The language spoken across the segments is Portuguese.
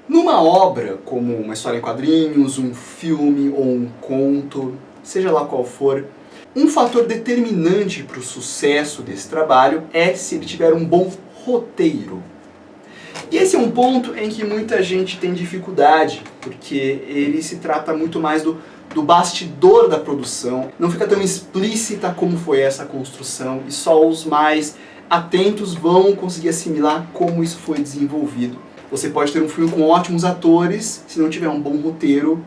Numa obra, como uma história em quadrinhos, um filme ou um conto, seja lá qual for, um fator determinante para o sucesso desse trabalho é se ele tiver um bom roteiro. E esse é um ponto em que muita gente tem dificuldade, porque ele se trata muito mais do bastidor da produção, não fica tão explícita como foi essa construção, e só os mais atentos vão conseguir assimilar como isso foi desenvolvido. Você pode ter um filme com ótimos atores, se não tiver um bom roteiro,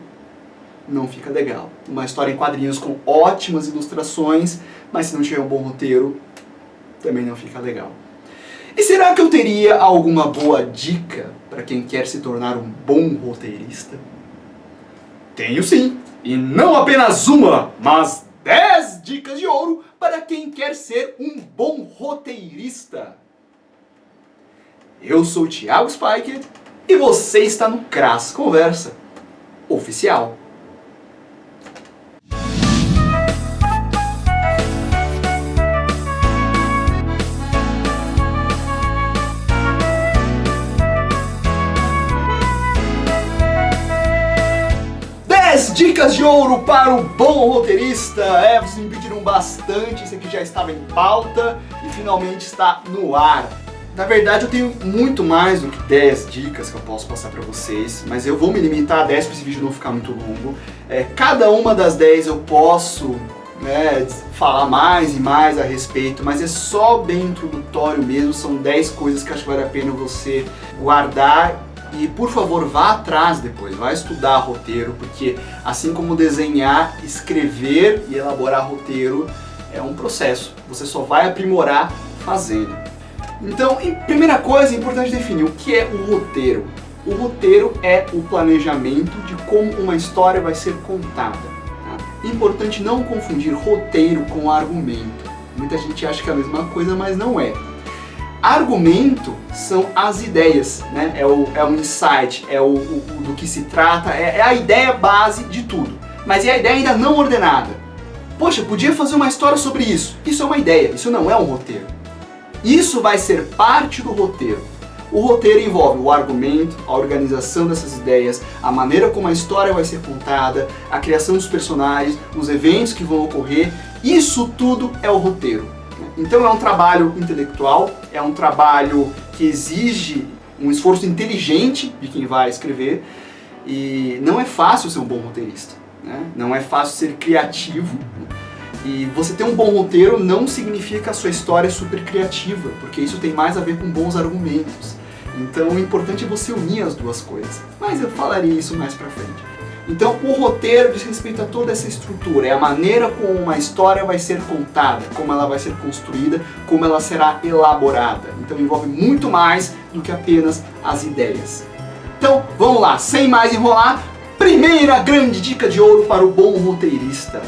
não fica legal. Uma história em quadrinhos com ótimas ilustrações, mas se não tiver um bom roteiro, também não fica legal. E será que eu teria alguma boa dica para quem quer se tornar um bom roteirista? Tenho sim! E não apenas uma, mas 10 dicas de ouro para quem quer ser um bom roteirista. Eu sou o Thiago Spiker e você está no Crass Conversa Oficial. Dicas de ouro para o bom roteirista. Vocês me pediram bastante, isso aqui já estava em pauta e finalmente está no ar. Na verdade eu tenho muito mais do que 10 dicas que eu posso passar para vocês, mas eu vou me limitar a 10 para esse vídeo não ficar muito longo. Cada uma das 10 eu posso falar mais e mais a respeito, mas é só bem introdutório mesmo, são 10 coisas que acho que vale a pena você guardar. E por favor, vá atrás depois, vá estudar roteiro, porque assim como desenhar, escrever e elaborar roteiro é um processo. Você só vai aprimorar fazendo. Então, primeira coisa, é importante definir o que é o roteiro. O roteiro é o planejamento de como uma história vai ser contada. Tá? Importante não confundir roteiro com argumento. Muita gente acha que é a mesma coisa, mas não é. Argumento são as ideias, né? É o insight, do que se trata, é a ideia base de tudo. Mas é a ideia ainda não ordenada. Poxa, podia fazer uma história sobre isso. Isso é uma ideia, isso não é um roteiro. Isso vai ser parte do roteiro. O roteiro envolve o argumento, a organização dessas ideias, a maneira como a história vai ser contada, a criação dos personagens, os eventos que vão ocorrer. Isso tudo é o roteiro. Então é um trabalho intelectual, é um trabalho que exige um esforço inteligente de quem vai escrever, e não é fácil ser um bom roteirista, né? Não é fácil ser criativo, e você ter um bom roteiro não significa que a sua história é super criativa, porque isso tem mais a ver com bons argumentos. Então o importante é você unir as duas coisas, mas eu falaria isso mais pra frente. Então o roteiro diz respeito a toda essa estrutura, é a maneira como uma história vai ser contada, como ela vai ser construída, como ela será elaborada. Então envolve muito mais do que apenas as ideias. Então vamos lá, sem mais enrolar, primeira grande dica de ouro para o bom roteirista.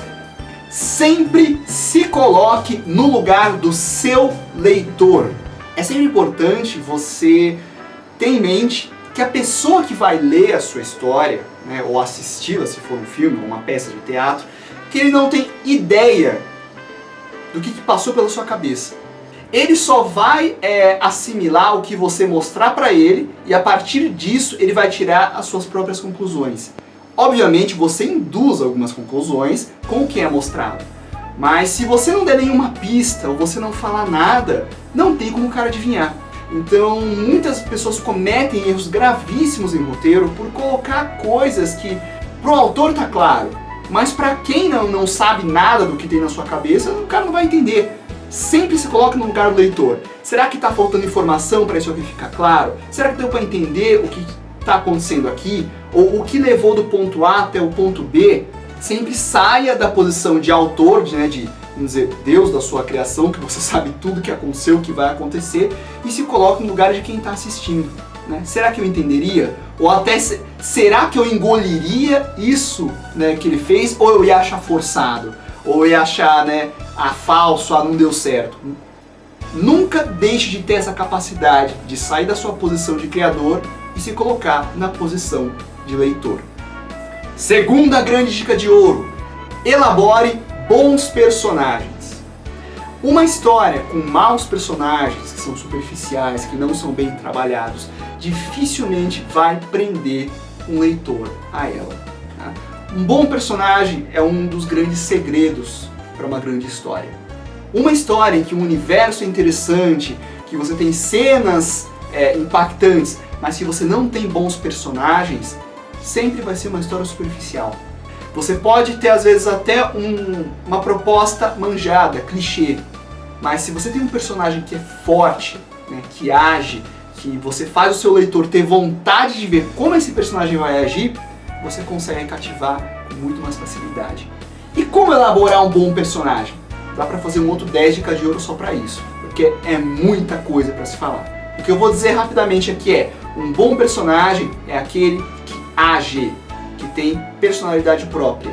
Sempre se coloque no lugar do seu leitor. É sempre importante você ter em mente que a pessoa que vai ler a sua história, ou assisti-la se for um filme ou uma peça de teatro, que ele não tem ideia do que passou pela sua cabeça. Ele só vai assimilar o que você mostrar para ele e a partir disso ele vai tirar as suas próprias conclusões. Obviamente você induz algumas conclusões com o que é mostrado, mas se você não der nenhuma pista ou você não falar nada, não tem como o cara adivinhar. Então, muitas pessoas cometem erros gravíssimos em roteiro por colocar coisas que pro autor tá claro, mas para quem não sabe nada do que tem na sua cabeça, o cara não vai entender. Sempre se coloca no lugar do leitor. Será que tá faltando informação para isso aqui ficar claro? Será que deu para entender o que tá acontecendo aqui? Ou o que levou do ponto A até o ponto B? Sempre saia da posição de autor, vamos dizer, Deus da sua criação, que você sabe tudo que aconteceu, o que vai acontecer, e se coloque no lugar de quem está assistindo. Será que eu entenderia? Ou até, será que eu engoliria isso que ele fez? Ou eu ia achar forçado? Ou eu ia achar falso, não deu certo? Nunca deixe de ter essa capacidade de sair da sua posição de criador e se colocar na posição de leitor. Segunda grande dica de ouro: elabore bons personagens. Uma história com maus personagens, que são superficiais, que não são bem trabalhados, dificilmente vai prender um leitor a ela. Tá? Um bom personagem é um dos grandes segredos para uma grande história. Uma história em que o universo é interessante, que você tem cenas impactantes, mas se você não tem bons personagens, sempre vai ser uma história superficial. Você pode ter às vezes até uma proposta manjada, clichê, mas se você tem um personagem que é forte, né, que age, que você faz o seu leitor ter vontade de ver como esse personagem vai agir, você consegue cativar com muito mais facilidade. E como elaborar um bom personagem? Dá pra fazer um outro 10 dicas de ouro só pra isso, porque é muita coisa pra se falar. O que eu vou dizer rapidamente aqui é, um bom personagem é aquele que age, que tem personalidade própria.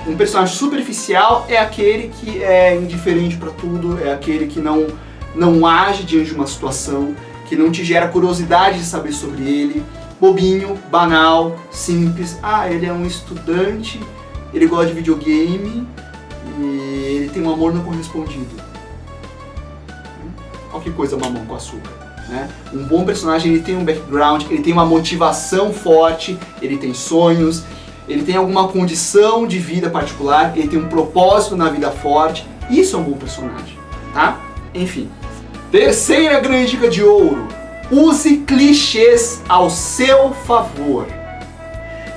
Um personagem superficial é aquele que é indiferente pra tudo, é aquele que não age diante de uma situação, que não te gera curiosidade de saber sobre ele, bobinho, banal, simples. Ah, ele é um estudante, ele gosta de videogame e ele tem um amor não correspondido. Olha que coisa mamão com açúcar, né? Um bom personagem, ele tem um background, ele tem uma motivação forte, ele tem sonhos, ele tem alguma condição de vida particular, ele tem um propósito na vida forte. Isso é um bom personagem, tá? Enfim. Terceira grande dica de ouro. Use clichês ao seu favor.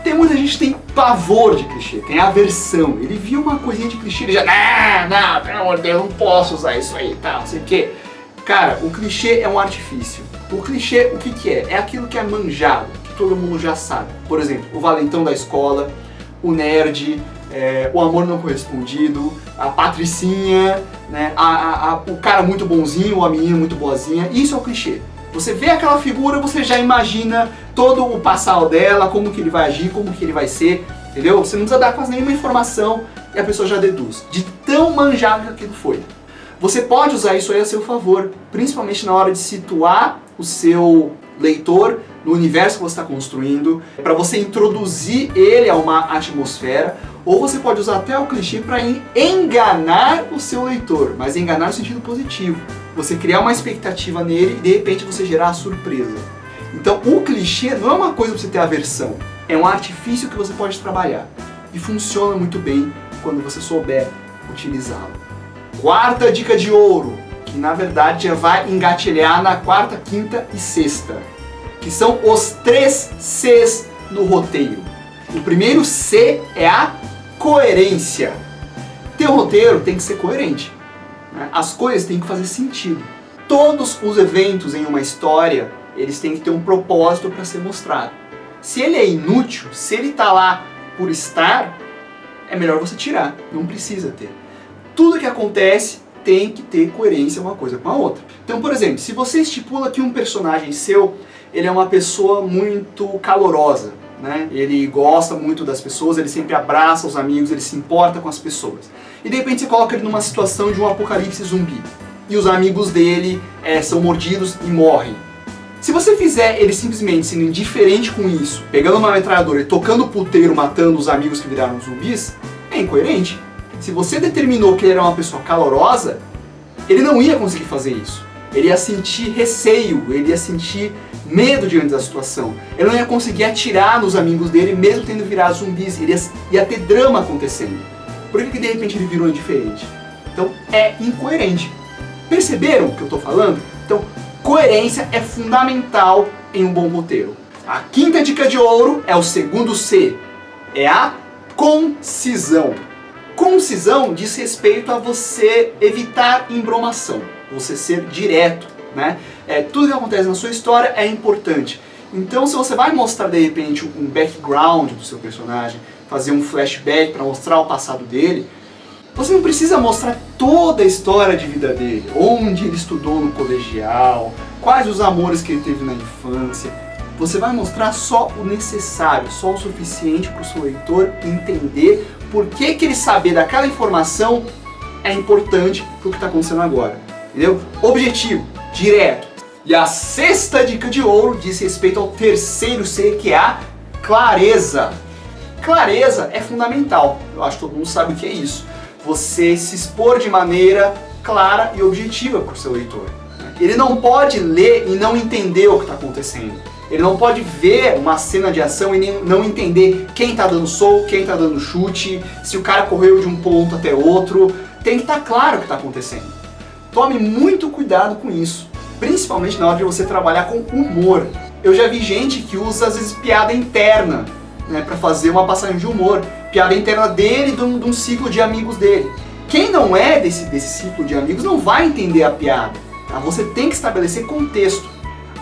Tem muita gente que tem pavor de clichê, tem aversão. Ele viu uma coisinha de clichê e já... Não, pelo amor de Deus, não posso usar isso aí, tá, não sei o quê. Cara, o clichê é um artifício. O clichê, o que que é? É aquilo que é manjado, que todo mundo já sabe. Por exemplo, o valentão da escola, o nerd, o amor não correspondido, a patricinha, né? O cara muito bonzinho, ou a menina muito boazinha. Isso é o clichê. Você vê aquela figura, você já imagina todo o passado dela, como que ele vai agir, como que ele vai ser, entendeu? Você não precisa dar quase nenhuma informação e a pessoa já deduz, de tão manjado que aquilo foi. Você pode usar isso aí a seu favor, principalmente na hora de situar o seu leitor no universo que você está construindo, para você introduzir ele a uma atmosfera, ou você pode usar até o clichê para enganar o seu leitor, mas enganar no sentido positivo. Você criar uma expectativa nele e de repente você gerar a surpresa. Então o clichê não é uma coisa para você ter aversão, é um artifício que você pode trabalhar. E funciona muito bem quando você souber utilizá-lo. Quarta dica de ouro, que na verdade já vai engatilhar na quarta, quinta e sexta, que são os 3 Cs no roteiro. O primeiro C é a coerência. Teu roteiro tem que ser coerente. As coisas têm que fazer sentido. Todos os eventos em uma história, eles têm que ter um propósito para ser mostrado. Se ele é inútil, se ele está lá por estar, é melhor você tirar, não precisa ter. Tudo que acontece tem que ter coerência uma coisa com a outra. Então, por exemplo, se você estipula que um personagem seu, ele é uma pessoa muito calorosa, né? Ele gosta muito das pessoas, ele sempre abraça os amigos, ele se importa com as pessoas. E de repente você coloca ele numa situação de um apocalipse zumbi. E os amigos dele são mordidos e morrem. Se você fizer ele simplesmente sendo indiferente com isso, pegando uma metralhadora e tocando o puteiro, matando os amigos que viraram zumbis, é incoerente. Se você determinou que ele era uma pessoa calorosa, ele não ia conseguir fazer isso. Ele ia sentir receio, ele ia sentir medo diante da situação. Ele não ia conseguir atirar nos amigos dele, mesmo tendo virado zumbis. Ele ia ter drama acontecendo. Por que de repente ele virou indiferente? Então é incoerente. Perceberam o que eu estou falando? Então, coerência é fundamental em um bom roteiro. A quinta dica de ouro é o segundo C. É a concisão. Concisão diz respeito a você evitar embromação, você ser direto, né? Tudo que acontece na sua história é importante. Então, se você vai mostrar de repente um background do seu personagem, fazer um flashback para mostrar o passado dele, você não precisa mostrar toda a história de vida dele, onde ele estudou no colegial, quais os amores que ele teve na infância. Você vai mostrar só o necessário, só o suficiente para o seu leitor entender por que ele saber daquela informação é importante para o que está acontecendo agora. Entendeu? Objetivo, direto. E a sexta dica de ouro diz respeito ao terceiro C, que é a clareza. Clareza é fundamental. Eu acho que todo mundo sabe o que é isso. Você se expor de maneira clara e objetiva para o seu leitor. Ele não pode ler e não entender o que está acontecendo. Ele não pode ver uma cena de ação e nem, não entender quem tá dando soco, quem tá dando chute, se o cara correu de um ponto até outro. Tem que estar claro o que está acontecendo. Tome muito cuidado com isso, principalmente na hora de você trabalhar com humor. Eu já vi gente que usa às vezes piada interna, né, para fazer uma passagem de humor. Piada interna dele de um ciclo de amigos dele. Quem não é desse ciclo de amigos não vai entender a piada. Tá? Você tem que estabelecer contexto.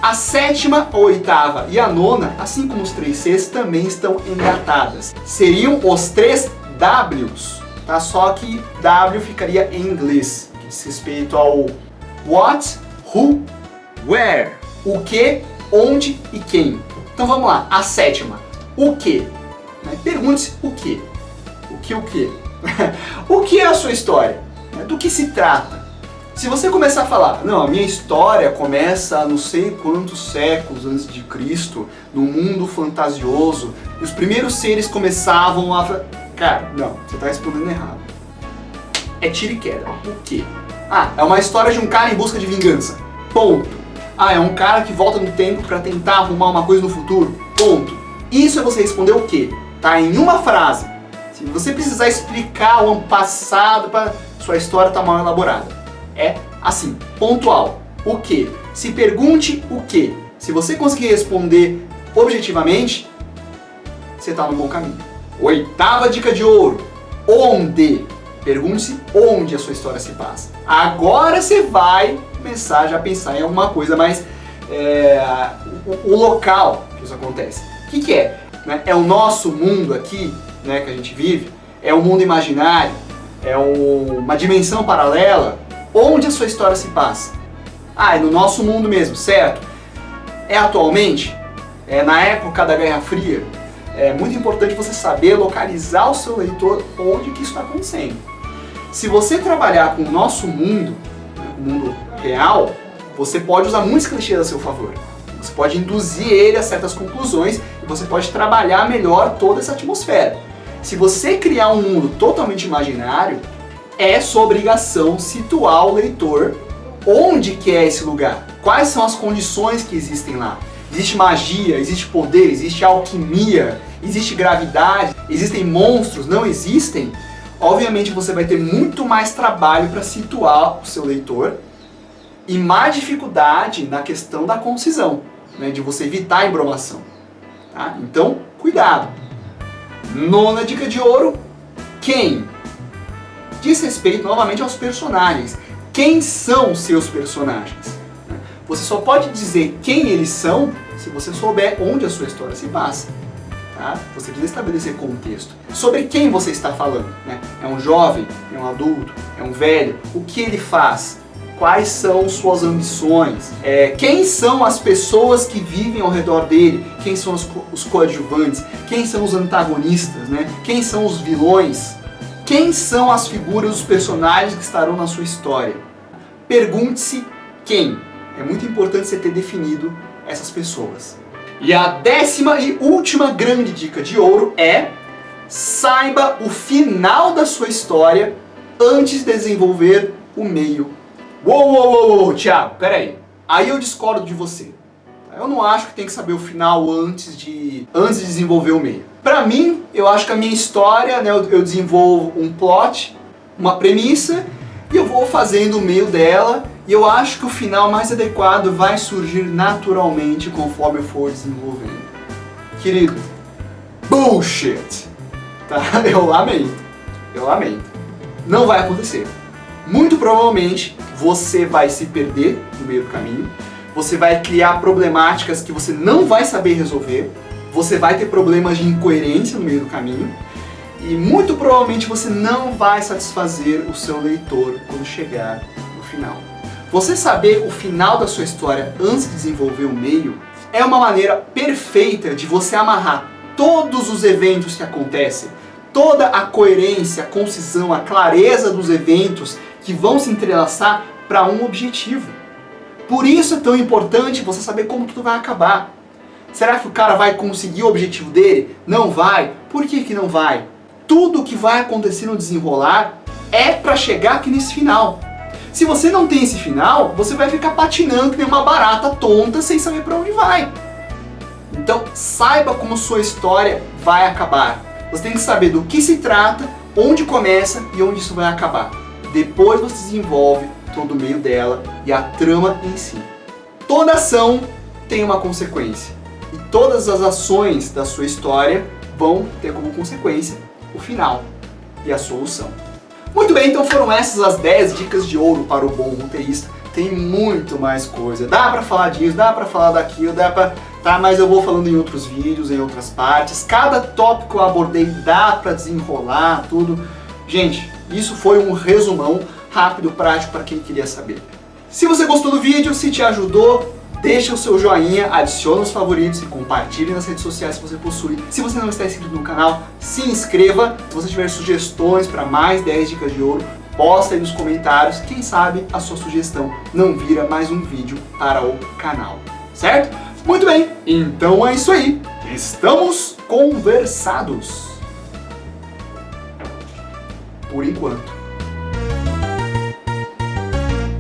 A sétima, a oitava e a nona, assim como os 3 Cs, também estão engatadas. Seriam os 3 Ws, tá? Só que W ficaria em inglês, que diz respeito ao what, who, where. O que, onde e quem. Então vamos lá, a sétima. O que? Pergunte-se o que. O que? O que é a sua história? Do que se trata? Se você começar a falar, não, a minha história começa há não sei quantos séculos antes de Cristo, num mundo fantasioso, e os primeiros seres começavam a... Cara, não, você está respondendo errado. É tiro e queda. O quê? Ah, é uma história de um cara em busca de vingança. Ponto. Ah, é um cara que volta no tempo para tentar arrumar uma coisa no futuro. Ponto. Isso é você responder o quê? Tá em uma frase. Se você precisar explicar o ano passado, sua história tá mal elaborada. É assim, pontual. O que? Se pergunte o que. Se você conseguir responder objetivamente, você está no bom caminho. Oitava dica de ouro. Onde? Pergunte-se onde a sua história se passa. Agora você vai começar já a pensar em alguma coisa mais... o local que isso acontece. O que é? É o nosso mundo aqui, né, que a gente vive? É um mundo imaginário? É uma dimensão paralela? Onde a sua história se passa? Ah, é no nosso mundo mesmo, certo? É atualmente? É na época da Guerra Fria? É muito importante você saber localizar o seu leitor onde que isso está acontecendo. Se você trabalhar com o nosso mundo, o mundo real, você pode usar muitos clichês a seu favor. Você pode induzir ele a certas conclusões e você pode trabalhar melhor toda essa atmosfera. Se você criar um mundo totalmente imaginário, é sua obrigação situar o leitor onde que é esse lugar. Quais são as condições que existem lá? Existe magia, existe poder, existe alquimia, existe gravidade, existem monstros, não existem? Obviamente você vai ter muito mais trabalho para situar o seu leitor e mais dificuldade na questão da concisão, né, de você evitar a embromação. Tá? Então, cuidado. Nona dica de ouro, quem? Diz respeito novamente aos personagens. Quem são os seus personagens? Você só pode dizer quem eles são se você souber onde a sua história se passa. Tá? Você precisa estabelecer contexto. Sobre quem você está falando? Né? É um jovem? É um adulto? É um velho? O que ele faz? Quais são suas ambições? Quem são as pessoas que vivem ao redor dele? Quem são os coadjuvantes? Quem são os antagonistas? Né? Quem são os vilões? Quem são as figuras, os personagens que estarão na sua história? Pergunte-se quem. É muito importante você ter definido essas pessoas. E a 10ª e última grande dica de ouro é: saiba o final da sua história antes de desenvolver o meio. Uou, Thiago, peraí. Aí eu discordo de você. Eu não acho que tem que saber o final antes de desenvolver o meio. Pra mim, eu acho que a minha história, né, eu desenvolvo um plot, uma premissa, e eu vou fazendo o meio dela, e eu acho que o final mais adequado vai surgir naturalmente conforme eu for desenvolvendo. Querido, bullshit! Tá? Eu lamento. Não vai acontecer. Muito provavelmente, você vai se perder no meio do caminho, você vai criar problemáticas que você não vai saber resolver, você vai ter problemas de incoerência no meio do caminho e muito provavelmente você não vai satisfazer o seu leitor quando chegar no final. Você saber o final da sua história antes de desenvolver o meio é uma maneira perfeita de você amarrar todos os eventos que acontecem, toda a coerência, a concisão, a clareza dos eventos que vão se entrelaçar para um objetivo. Por isso é tão importante você saber como tudo vai acabar. Será que o cara vai conseguir o objetivo dele? Não vai. Por que não vai? Tudo que vai acontecer no desenrolar é para chegar aqui nesse final. Se você não tem esse final, você vai ficar patinando que nem uma barata tonta sem saber para onde vai. Então saiba como sua história vai acabar. Você tem que saber do que se trata, onde começa e onde isso vai acabar. Depois você desenvolve todo o meio dela e a trama em si. Toda ação tem uma consequência. E todas as ações da sua história vão ter como consequência o final e a solução. Muito bem, então foram essas as 10 dicas de ouro para o bom roteirista. Tem muito mais coisa. Dá pra falar disso, dá pra falar daquilo, dá pra... Tá, mas eu vou falando em outros vídeos, em outras partes. Cada tópico que eu abordei dá pra desenrolar tudo. Gente, isso foi um resumão rápido, prático para quem queria saber. Se você gostou do vídeo, se te ajudou, deixa o seu joinha, adicione os favoritos e compartilhe nas redes sociais se você possui. Se você não está inscrito no canal, se inscreva. Se você tiver sugestões para mais 10 dicas de ouro, posta aí nos comentários. Quem sabe a sua sugestão não vira mais um vídeo para o canal, certo? Muito bem, então é isso aí. Estamos conversados. Por enquanto.